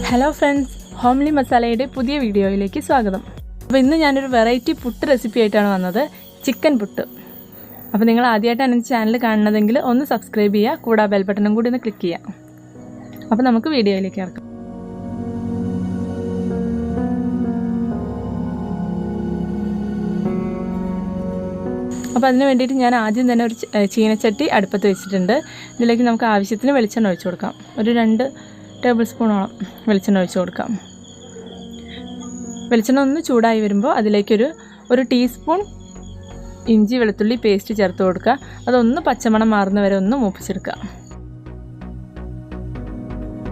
Hello friends, homely മസാലയുടെ പുതിയ വീഡിയോയിലേക്ക് സ്വാഗതം. അപ്പോൾ ഇന്ന് ഞാനൊരു വെറൈറ്റി പുട്ട് റെസിപ്പി ആയിട്ടാണ് വന്നത്, ചിക്കൻ പുട്ട്. അപ്പോൾ നിങ്ങൾ ആദ്യമായിട്ടാണ് എൻ്റെ ചാനൽ കാണുന്നതെങ്കിൽ ഒന്ന് സബ്സ്ക്രൈബ് ചെയ്യുക, കൂടാതെ ബെൽ ബട്ടണും കൂടി ഒന്ന് ക്ലിക്ക് ചെയ്യുക. അപ്പോൾ നമുക്ക് വീഡിയോയിലേക്ക് ഇറക്കാം. അപ്പോൾ അതിന് വേണ്ടിയിട്ട് ഞാൻ ആദ്യം തന്നെ ഒരു ചീനച്ചട്ടി അടുപ്പത്ത് വെച്ചിട്ടുണ്ട്. ഇതിലേക്ക് നമുക്ക് ആവശ്യത്തിന് വെളിച്ചെണ്ണ ഒഴിച്ചു കൊടുക്കാം. ഒരു 2 ടേബിൾ സ്പൂണോളം വെളിച്ചെണ്ണ ഒഴിച്ചു കൊടുക്കാം. വെളിച്ചെണ്ണ ഒന്ന് ചൂടായി വരുമ്പോൾ അതിലേക്കൊരു 1 ടീസ്പൂൺ ഇഞ്ചി വെളുത്തുള്ളി പേസ്റ്റ് ചേർത്ത് കൊടുക്കുക. അതൊന്ന് പച്ചമണം മാറുന്ന വരെ ഒന്ന് മൂപ്പിച്ചെടുക്കുക.